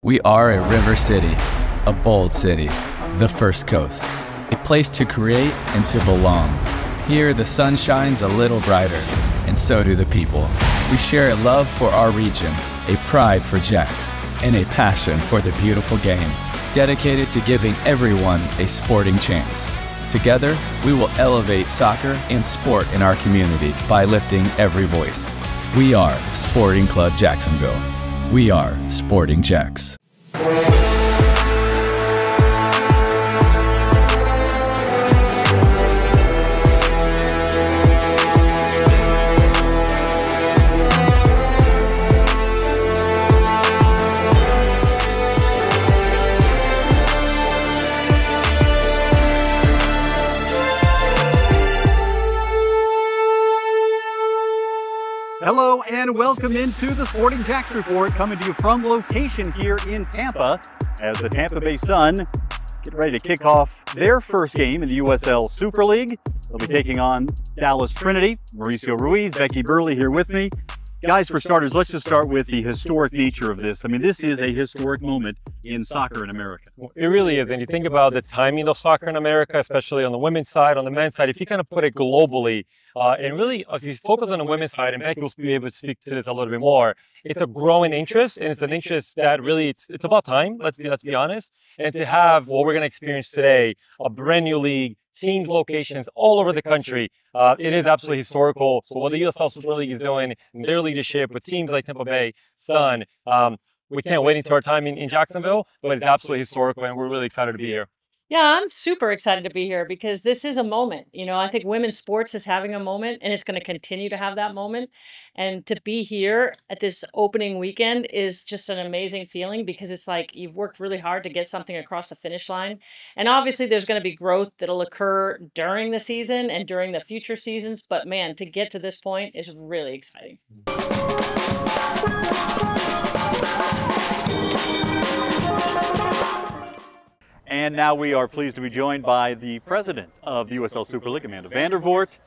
We are a river city, a bold city, the First Coast, a place to create and to belong. Here, the sun shines a little brighter, and so do the people. We share a love for our region, a pride for Jacks, and a passion for the beautiful game, dedicated to giving everyone a sporting chance. Together, we will elevate soccer and sport in our community by lifting every voice. We are Sporting Club Jacksonville. We are Sporting Jacks. Hello and welcome into the Sporting Jacks Report, coming to you from location here in Tampa as the Tampa Bay Sun get ready to kick off their first game in the USL Super League. They'll be taking on Dallas Trinity. Mauricio, Ruiz, Becky, Burleigh here with me. Guys, for starters, let's just start with the historic nature of this. I mean, this is a historic moment in soccer in America. It really is. And you think about the timing of soccer in America, especially on the women's side, on the men's side, if you kind of put it globally, and really, if you focus on the women's side, and Becky will be able to speak to this a little bit more, it's a growing interest, and it's an interest that really, it's about time, let's be honest. And to have what we're going to experience today, a brand new league, teams, locations all over the country. It is absolutely historical. So what the USL Super League is doing in their leadership with teams like Tampa Bay Sun, we can't wait into our time in Jacksonville, but it's absolutely historical, and we're really excited to be here. Yeah, I'm super excited to be here because this is a moment. You know, I think women's sports is having a moment, and it's going to continue to have that moment. And to be here at this opening weekend is just an amazing feeling because it's like you've worked really hard to get something across the finish line. And obviously there's going to be growth that'll occur during the season and during the future seasons. But man, to get to this point is really exciting. And now we are pleased to be joined by the president of the USL Super League, Amanda Vandervort.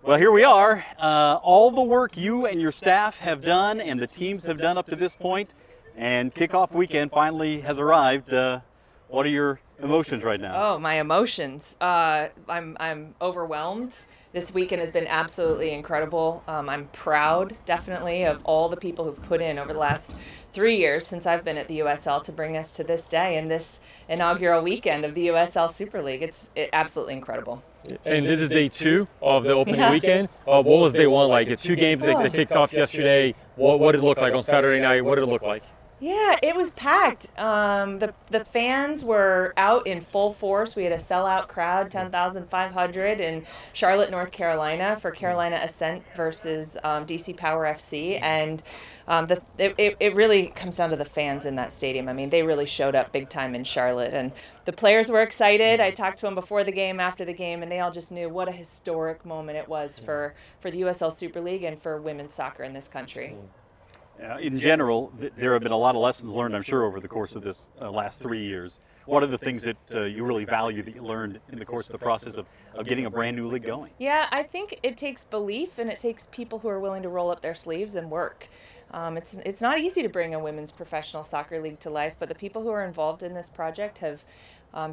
Well, here we are. All the work you and your staff have done and the teams have done up to this point, and kickoff weekend finally has arrived. What are your emotions right now? Oh, my emotions. I'm overwhelmed. This weekend has been absolutely incredible. I'm proud, definitely, of all the people who've put in over the last 3 years since I've been at the USL to bring us to this day and this inaugural weekend of the USL Super League. It's absolutely incredible. And this is day 2 of the opening weekend. What was day 1 like? The 2 games that kicked off yesterday. What did it look like on Saturday night? What did it look like? Yeah, it was packed. The fans were out in full force. We had a sellout crowd, 10,500 in Charlotte, North Carolina for Carolina Ascent versus DC Power FC. And it really comes down to the fans in that stadium. I mean, they really showed up big time in Charlotte. And the players were excited. I talked to them before the game, after the game, and they all just knew what a historic moment it was for the USL Super League and for women's soccer in this country. In general, there have been a lot of lessons learned, I'm sure, over the course of this last 3 years. What are the things that you really value that you learned in the course of the process of getting a brand new league going? Yeah, I think it takes belief and it takes people who are willing to roll up their sleeves and work. It's not easy to bring a women's professional soccer league to life, but the people who are involved in this project have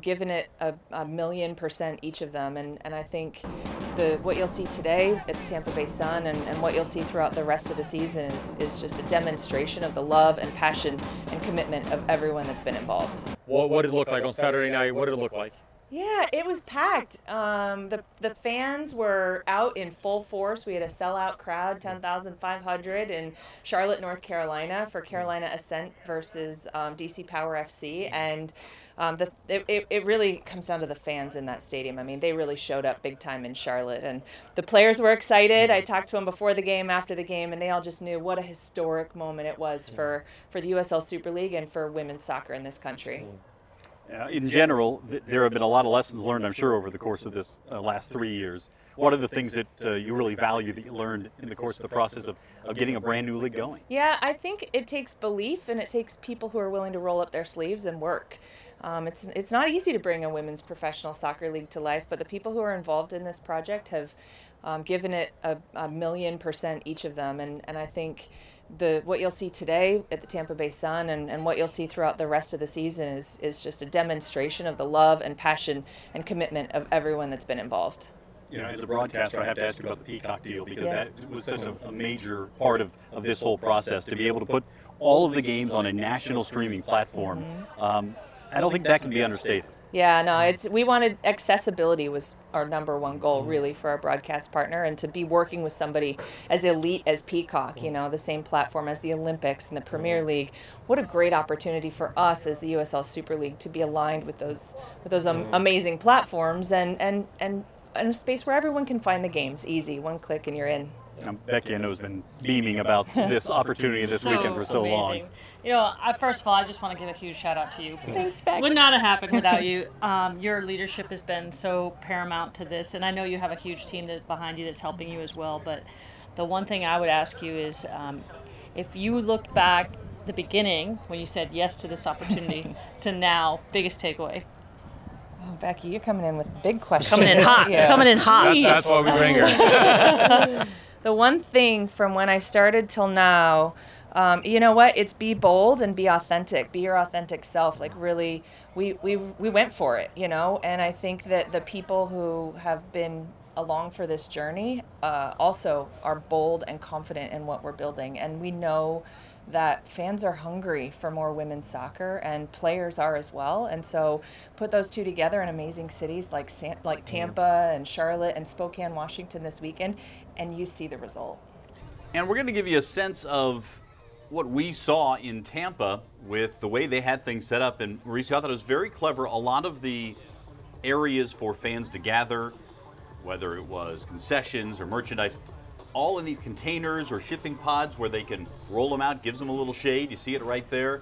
given it a 1,000,000% each of them, and I think what you'll see today at the Tampa Bay Sun and what you'll see throughout the rest of the season is just a demonstration of the love and passion and commitment of everyone that's been involved. What did it look like on Saturday night? What did it look like? Yeah, it was packed. The fans were out in full force. We had a sellout crowd, 10,500 in Charlotte, North Carolina for Carolina Ascent versus DC Power FC. And it really comes down to the fans in that stadium. I mean, they really showed up big time in Charlotte. And the players were excited. I talked to them before the game, after the game, and they all just knew what a historic moment it was for the USL Super League and for women's soccer in this country. In general, there have been a lot of lessons learned, I'm sure, over the course of this last 3 years. What are the things that you really value that you learned in the course of the process of getting a brand new league going? Yeah, I think it takes belief and it takes people who are willing to roll up their sleeves and work. It's not easy to bring a women's professional soccer league to life, but the people who are involved in this project have given it a 1,000,000% each of them, and I think what you'll see today at the Tampa Bay Sun and what you'll see throughout the rest of the season is just a demonstration of the love and passion and commitment of everyone that's been involved. You know, as a broadcaster, I have to ask you about the Peacock deal, because that was such a major part of this whole process, to be able to put all of the games on a national streaming platform. I don't think that can be understated. Yeah, no, we wanted accessibility was our #1 goal, really, for our broadcast partner, and to be working with somebody as elite as Peacock, you know, the same platform as the Olympics and the Premier League. What a great opportunity for us as the USL Super League to be aligned with those amazing platforms and in a space where everyone can find the games easy, one click and you're in. Becky, I know, has been beaming about this opportunity this weekend for so long. You know, first of all, I just want to give a huge shout out to you. Thanks, Becky. Would not have happened without you. Your leadership has been so paramount to this, and I know you have a huge team behind you that's helping you as well. But the one thing I would ask you is, if you looked back the beginning when you said yes to this opportunity to now, biggest takeaway. Oh, Becky, you're coming in with big questions. Coming in hot. Coming in hot. That's why we bring her. The one thing from when I started till now, you know what? It's be bold and be authentic. Be your authentic self. Like, really, we went for it, you know? And I think that the people who have been along for this journey also are bold and confident in what we're building. And we know that fans are hungry for more women's soccer, and players are as well. And so put those two together in amazing cities like Tampa and Charlotte and Spokane, Washington this weekend, and you see the result. And we're going to give you a sense of what we saw in Tampa with the way they had things set up. And Mauricio, I thought it was very clever. A lot of the areas for fans to gather, whether it was concessions or merchandise, all in these containers or shipping pods where they can roll them out, gives them a little shade. You see it right there.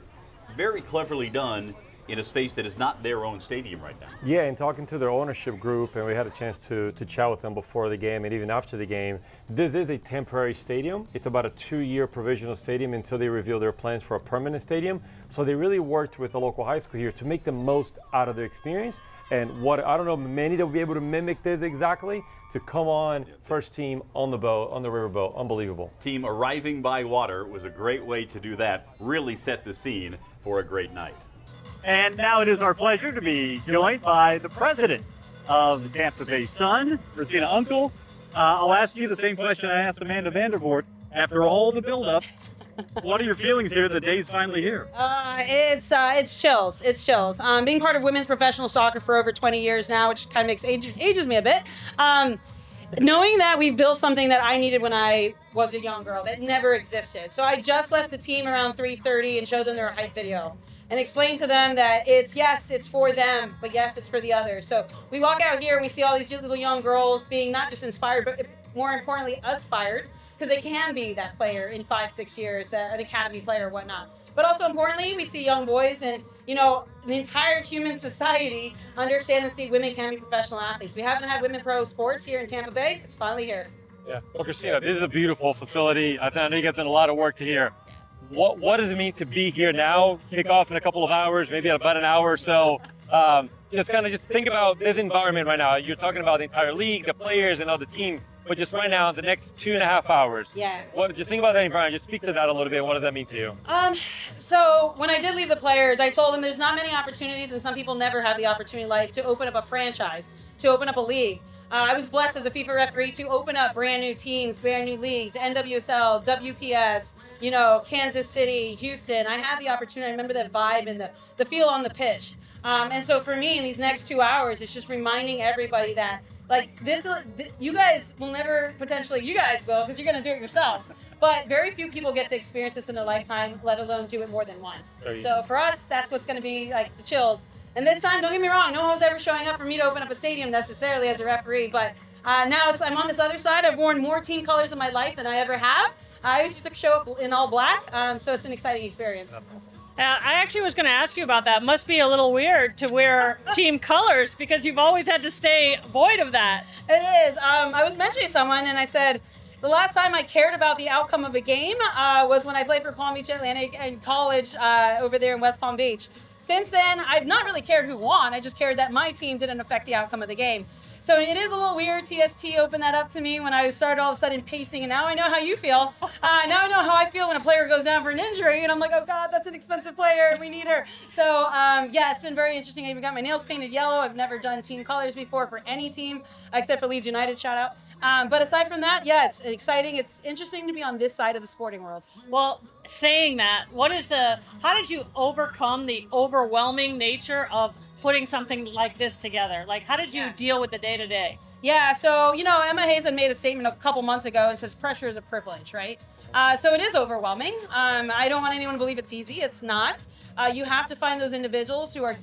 Very cleverly done in a space that is not their own stadium right now. Yeah, and talking to their ownership group, and we had a chance to chat with them before the game and even after the game, this is a temporary stadium. It's about a 2-year provisional stadium until they reveal their plans for a permanent stadium. So they really worked with the local high school here to make the most out of their experience. And what, I don't know, many that will be able to mimic this exactly, to come on first team on the boat, on the riverboat. Unbelievable. Team arriving by water was a great way to do that. Really set the scene for a great night. And now it is our pleasure to be joined by the president of the Tampa Bay Sun, Christina Unkel. I'll ask you the same question I asked Amanda Vandervort. After all the buildup, what are your feelings here? The day's finally here. It's chills. It's chills. Being part of women's professional soccer for over 20 years now, which kind of ages me a bit. Knowing that we've built something that I needed when I was a young girl that never existed. So I just left the team around 3:30 and showed them their hype video and explained to them that it's for them, but yes, it's for the others. So we walk out here and we see all these little young girls being not just inspired, but more importantly, aspired, because they can be that player in 5-6 years, an academy player or whatnot. But also importantly, we see young boys and, you know, the entire human society understand and see women can be professional athletes. We haven't had women pro sports here in Tampa Bay. It's finally here. Yeah. Well, Christina, this is a beautiful facility. I know you guys done a lot of work to here. What does it mean to be here now? Kick off in a couple of hours, maybe about an hour or so. Just think about this environment right now. You're talking about the entire league, the players, and all the team. But just right now, the next 2.5 hours. Yeah. Just think about that environment. Just speak to that a little bit. What does that mean to you? So when I did leave the players, I told them there's not many opportunities, and some people never have the opportunity in life to open up a franchise, to open up a league. I was blessed as a FIFA referee to open up brand new teams, brand new leagues, NWSL, WPS, you know, Kansas City, Houston. I had the opportunity. I remember that vibe and the feel on the pitch. And so for me, in these next 2 hours, it's just reminding everybody that, like, you guys will never, potentially you guys will, because you're going to do it yourselves. But very few people get to experience this in their lifetime, let alone do it more than once. So for us, that's what's going to be like the chills. And this time, don't get me wrong, no one was ever showing up for me to open up a stadium necessarily as a referee. But now I'm on this other side. I've worn more team colors in my life than I ever have. I used to show up in all black, so it's an exciting experience. I actually was going to ask you about that. Must be a little weird to wear team colors because you've always had to stay void of that. It is. I was mentioning to someone and I said, The last time I cared about the outcome of a game was when I played for Palm Beach Atlantic in college over there in West Palm Beach. Since then, I've not really cared who won. I just cared that my team didn't affect the outcome of the game. So it is a little weird. TST opened that up to me when I started all of a sudden pacing, and now I know how you feel. Now I know how I feel when a player goes down for an injury, and I'm like, oh God, that's an expensive player, and we need her. So yeah, it's been very interesting. I even got my nails painted yellow. I've never done team colors before for any team, except for Leeds United, shout out. But aside from that, yeah, it's exciting. It's interesting to be on this side of the sporting world. Well, saying that, how did you overcome the overwhelming nature of putting something like this together? Like, how did you deal with the day-to-day? Yeah, so, Emma Hazen made a statement a couple months ago and says pressure is a privilege, right? So it is overwhelming. I don't want anyone to believe it's easy. It's not. You have to find those individuals who are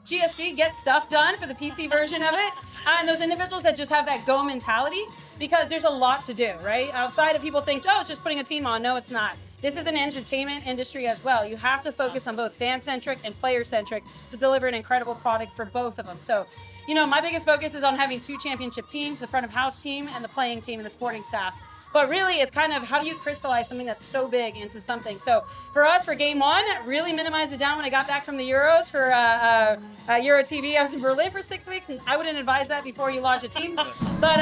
GSD, get stuff done for the PC version of it, and those individuals that just have that go mentality, because there's a lot to do, right? Outside of people think, oh, it's just putting a team on. No, it's not. This is an entertainment industry as well. You have to focus on both fan-centric and player-centric to deliver an incredible product for both of them. So, my biggest focus is on having 2 championship teams, the front of house team and the playing team and the sporting staff. But really, it's kind of how do you crystallize something that's so big into something? So for us, for game 1, really minimized it down when I got back from the Euros for Euro TV. I was in Burleigh for 6 weeks, and I wouldn't advise that before you launch a team. But,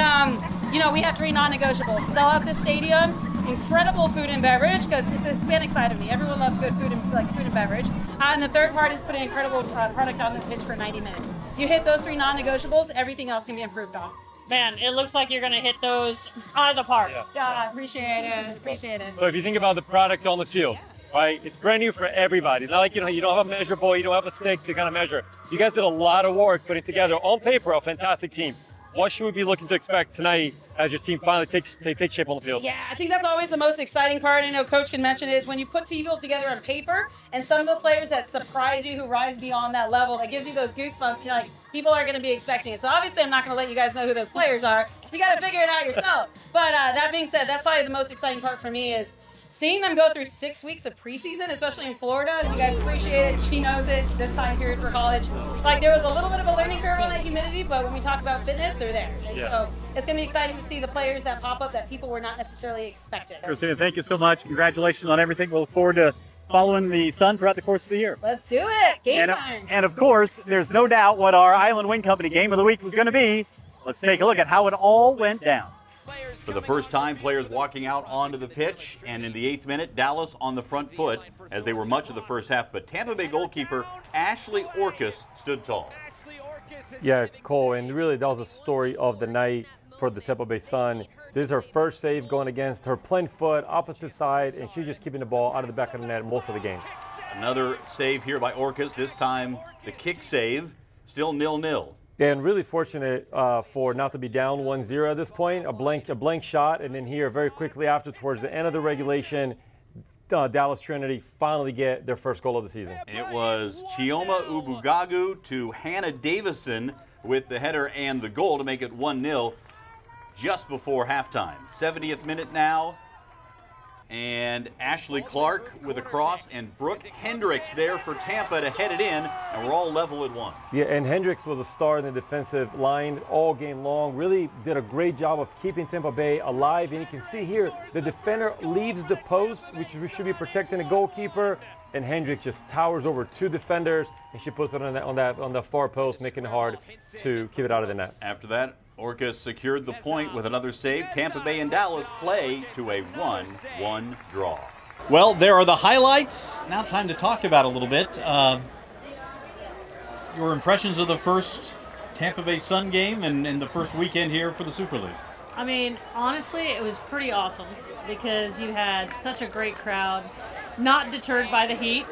we had 3 non-negotiables. Sell out the stadium, incredible food and beverage, because it's a Hispanic side of me. Everyone loves good food and beverage. And the third part is put an incredible product on the pitch for 90 minutes. You hit those 3 non-negotiables, everything else can be improved on. Man, it looks like you're going to hit those out of the park. Yeah, appreciate it. So if you think about the product on the field, right, it's brand new for everybody. It's not like, you don't have a measure board, you don't have a stick to kind of measure. You guys did a lot of work putting together, on paper, a fantastic team. What should we be looking to expect tonight as your team finally takes shape on the field? Yeah, I think that's always the most exciting part. I know Coach can mention it, is when you put people together on paper and some of the players that surprise you, who rise beyond that level, that gives you those goosebumps. People are going to be expecting it. So obviously I'm not going to let you guys know who those players are. You got to figure it out yourself. But that being said, that's probably the most exciting part for me, is seeing them go through 6 weeks of preseason, especially in Florida. You guys appreciate it. She knows it, this time period for college. There was a little bit of a learning curve on that humidity, but when we talk about fitness, they're there. And so it's going to be exciting to see the players that pop up that people were not necessarily expecting. Christina, thank you so much. Congratulations on everything. We'll look forward to following the Sun throughout the course of the year. Let's do it. Game time. And of course, there's no doubt what our Island Wind Company game of the week was going to be. Let's take a look at how it all went down. For the first time, players walking out onto the pitch, and in the 8th minute, Dallas on the front foot, as they were much of the first half. But Tampa Bay goalkeeper Ashley Orcus stood tall. Yeah, Cole, and really that was the story of the night for the Tampa Bay Sun. This is her first save going against her plain foot, opposite side, and she's just keeping the ball out of the back of the net most of the game. Another save here by Orcus, this time the kick save, still 0-0. And really fortunate for not to be down 1-0 at this point. A blank shot, and then here very quickly after, towards the end of the regulation, Dallas Trinity finally get their first goal of the season. And it was Chioma Ubugagu to Hannah Davison with the header and the goal to make it 1-0 just before halftime. 70th minute now. And Ashley Clark with a cross, and Brooke Hendricks there for Tampa to head it in, and we're all level at 1. Yeah, and Hendricks was a star in the defensive line all game long. Really did a great job of keeping Tampa Bay alive. And you can see here, the defender leaves the post, which we should be protecting the goalkeeper, and Hendricks just towers over 2 defenders, and she puts it on the far post, making it hard to keep it out of the net. After that, Orcus secured the point with another save. Tampa Bay and Dallas play to a 1-1 draw. Well, there are the highlights. Now time to talk about a little bit. Your impressions of the first Tampa Bay Sun game and the first weekend here for the Super League. I mean, honestly, it was pretty awesome because you had such a great crowd, not deterred by the heat.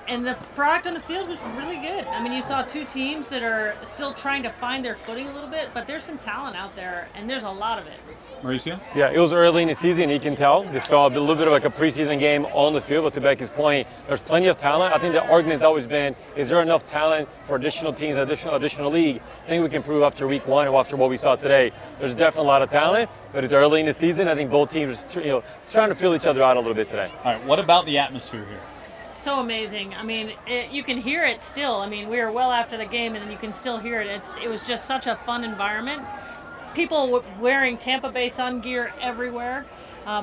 And the product on the field was really good. I mean, you saw 2 teams that are still trying to find their footing a little bit, but there's some talent out there, and there's a lot of it. Mauricio? Yeah, it was early in the season, you can tell. This felt a little bit of like a preseason game on the field, but to Becky's point, there's plenty of talent. I think the argument's always been, is there enough talent for additional teams, additional league? I think we can prove after week 1 and after what we saw today. There's definitely a lot of talent, but it's early in the season. I think both teams are trying to feel each other out a little bit today. All right, what about the atmosphere here? So amazing. I mean, you can hear it still. I mean, we were well after the game, and you can still hear it. It was just such a fun environment. people wearing Tampa Bay Sun gear everywhere.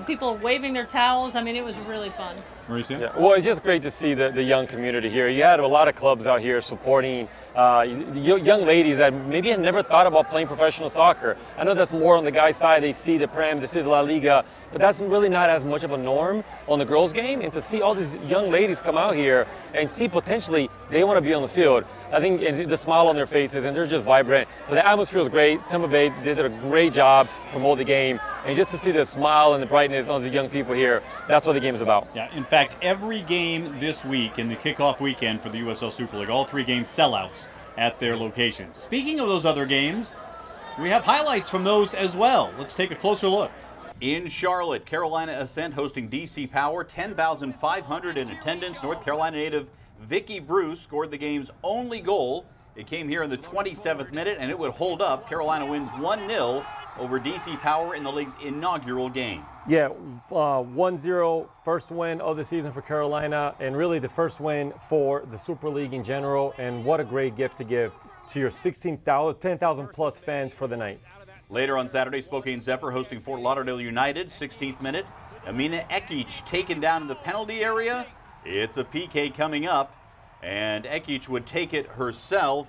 People waving their towels. I mean, it was really fun. Mauricio? Yeah, well, it's just great to see the young community here. You had a lot of clubs out here supporting young ladies that maybe had never thought about playing professional soccer. I know that's more on the guys' side. They see the Prem, they see the La Liga, but that's really not as much of a norm on the girls' game. And to see all these young ladies come out here and see potentially they want to be on the field, I think the smile on their faces, and they're just vibrant. So the atmosphere was great. Tampa Bay did a great job promoting the game. And just to see the smile and the brightness on these young people here, that's what the game is about. Yeah, in fact, every game this week in the kickoff weekend for the USL Super League, all 3 games sellouts at their locations. Speaking of those other games, we have highlights from those as well. Let's take a closer look. In Charlotte, Carolina Ascent hosting DC Power, 10,500 in attendance. North Carolina native Vicky Bruce scored the game's only goal. It came here in the 27th minute, and it would hold up. Carolina wins 1-0 over DC Power in the league's inaugural game. Yeah, 1-0, first win of the season for Carolina, and really the first win for the Super League in general. And what a great gift to give to your 10,000 plus fans for the night. Later on Saturday, Spokane Zephyr hosting Fort Lauderdale United, 16th minute. Amina Ekic taken down in the penalty area. It's a PK coming up, and Ekic would take it herself.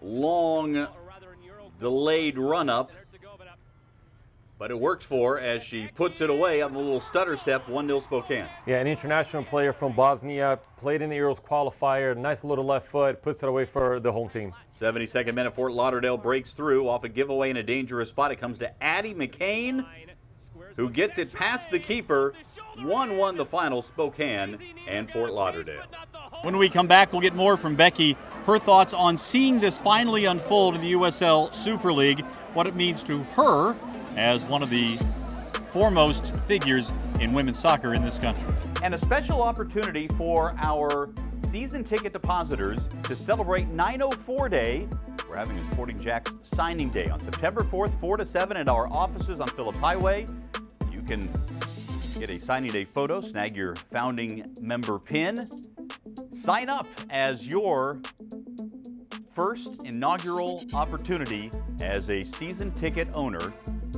Long delayed run-up, but it works for her as she puts it away on the little stutter step. 1-0 Spokane. Yeah, an international player from Bosnia, played in the Euros qualifier, nice little left foot, puts it away for the home team. 72nd minute, Fort Lauderdale breaks through off a giveaway in a dangerous spot. It comes to Addie McCain, who gets it past the keeper. 1-1 the final, Spokane and Fort Lauderdale. When we come back, we'll get more from Becky, her thoughts on seeing this finally unfold in the USL Super League, what it means to her as one of the foremost figures in women's soccer in this country. And a special opportunity for our season ticket depositors to celebrate 904 Day. We're having a Sporting Jacks signing day on September 4th, 4 to 7 at our offices on Phillips Highway. You can get a signing day photo, snag your founding member pin, sign up as your first inaugural opportunity as a season ticket owner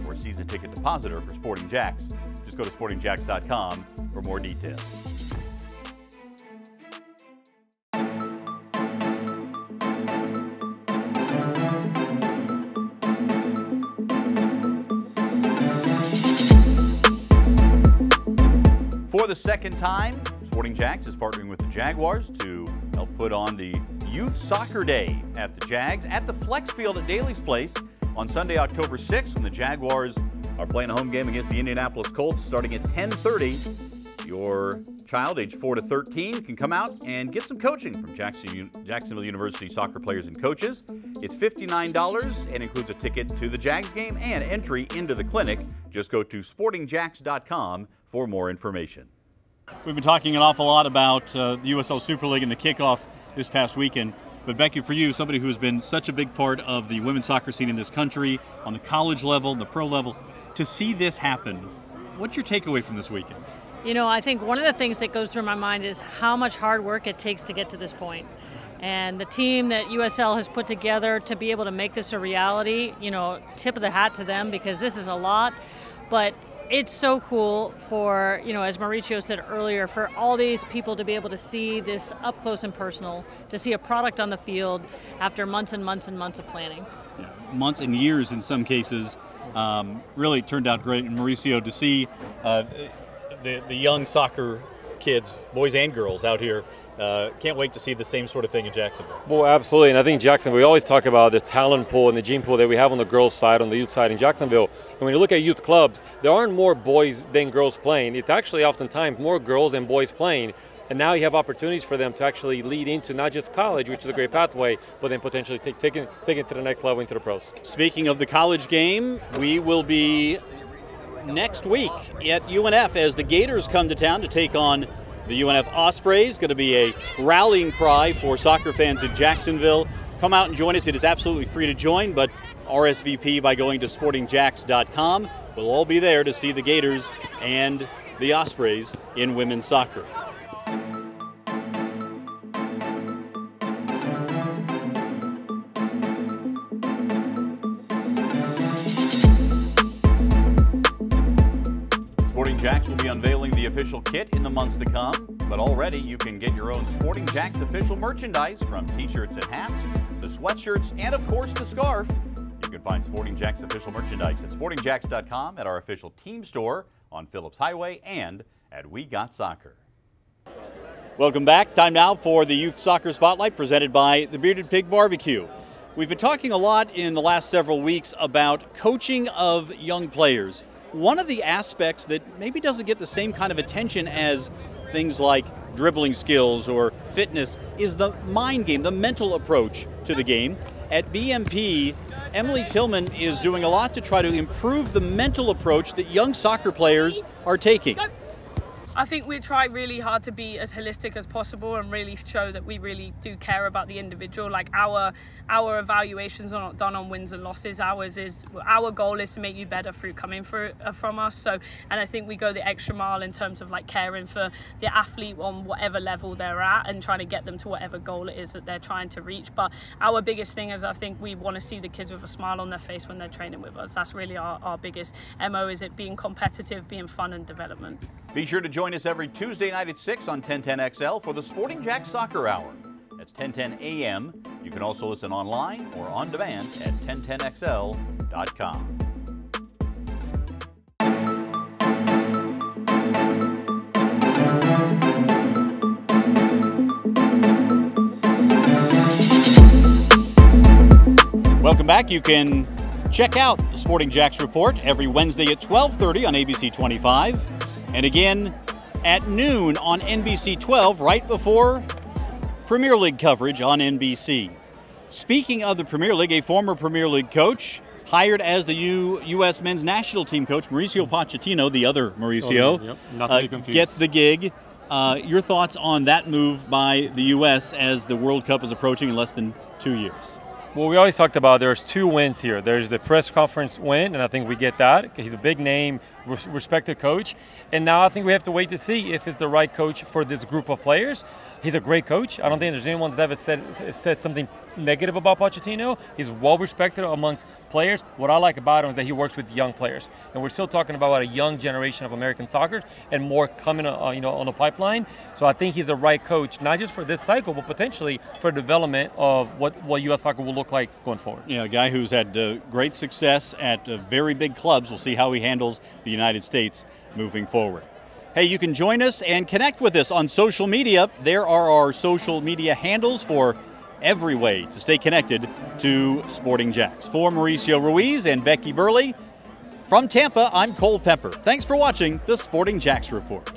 or season ticket depositor for Sporting Jacks. Just go to sportingjacks.com for more details. For the second time, Sporting Jacks is partnering with the Jaguars to help put on the Youth Soccer Day at the Jags at the Flex Field at Daly's Place on Sunday, October 6th, when the Jaguars are playing a home game against the Indianapolis Colts starting at 10:30. Your child, age 4 to 13, can come out and get some coaching from Jacksonville University soccer players and coaches. It's $59 and includes a ticket to the Jags game and entry into the clinic. Just go to sportingjacks.com for more information. We've been talking an awful lot about the USL Super League and the kickoff this past weekend. But Becky, for you, somebody who's been such a big part of the women's soccer scene in this country, on the college level, the pro level, to see this happen, what's your takeaway from this weekend? You know, I think one of the things that goes through my mind is how much hard work it takes to get to this point. And the team that USL has put together to be able to make this a reality, you know, tip of the hat to them, because this is a lot. But it's so cool for, you know, as Mauricio said earlier, for all these people to be able to see this up close and personal, to see a product on the field after months and months and months of planning. Yeah, months and years in some cases. Really turned out great. And Mauricio, to see the young soccer kids, boys and girls out here, can't wait to see the same sort of thing in Jacksonville. Well, absolutely, and I think Jacksonville, we always talk about the talent pool and the gene pool that we have on the girls' side, on the youth side in Jacksonville. And when you look at youth clubs, there aren't more boys than girls playing. It's actually oftentimes more girls than boys playing. And now you have opportunities for them to actually lead into not just college, which is a great pathway, but then potentially take it to the next level into the pros. Speaking of the college game, we will be next week at UNF as the Gators come to town to take on the UNF Ospreys. Going to be a rallying cry for soccer fans in Jacksonville. Come out and join us. It is absolutely free to join, but RSVP by going to sportingjacks.com. We'll all be there to see the Gators and the Ospreys in women's soccer. the official kit in the months to come, but already you can get your own Sporting Jacks official merchandise, from t-shirts and hats to sweatshirts and, of course, the scarf. You can find Sporting Jacks official merchandise at sportingjacks.com, at our official team store on Phillips Highway, and at We Got Soccer. Welcome back. Time now for the Youth Soccer Spotlight, presented by the Bearded Pig Barbecue. We've been talking a lot in the last several weeks about coaching of young players. One of the aspects that maybe doesn't get the same kind of attention as things like dribbling skills or fitness is the mind game, the mental approach to the game. At BMP, Emily Tillman is doing a lot to try to improve the mental approach that young soccer players are taking. I think we try really hard to be as holistic as possible and really show that we really do care about the individual. Like our evaluations are not done on wins and losses. Our goal is to make you better through coming from us. So, and I think we go the extra mile in terms of like caring for the athlete on whatever level they're at and trying to get them to whatever goal it is that they're trying to reach. But our biggest thing is, I think we want to see the kids with a smile on their face when they're training with us. That's really our biggest MO, is it being competitive, being fun, and development. Be sure to join us every Tuesday night at 6 on 1010XL for the Sporting Jacks Soccer Hour. That's 10:10 a.m. You can also listen online or on demand at 1010XL.com. Welcome back. You can check out the Sporting Jacks Report every Wednesday at 12:30 on ABC 25. And again at noon on NBC 12, right before Premier League coverage on NBC. Speaking of the Premier League, a former Premier League coach hired as the U.S. men's national team coach, Mauricio Pochettino, the other Mauricio, Not to be confused. gets the gig. Your thoughts on that move by the U.S. as the World Cup is approaching in less than 2 years? Well, we always talked about there's two wins here. There's the press conference win, and I think we get that. He's a big name, respected coach. And now I think we have to wait to see if it's the right coach for this group of players. He's a great coach. I don't think there's anyone that's ever said something negative about Pochettino. He's well respected amongst players. What I like about him is that he works with young players, and we're still talking about a young generation of American soccer and more coming, on the pipeline. So I think he's the right coach, not just for this cycle, but potentially for the development of what U.S. soccer will look like going forward. Yeah, a guy who's had great success at very big clubs. We'll see how he handles the United States moving forward. Hey, you can join us and connect with us on social media. There are our social media handles for every way to stay connected to Sporting Jacks. For Mauricio Ruiz and Becky Burleigh, from Tampa, I'm Cole Pepper. Thanks for watching the Sporting Jacks Report.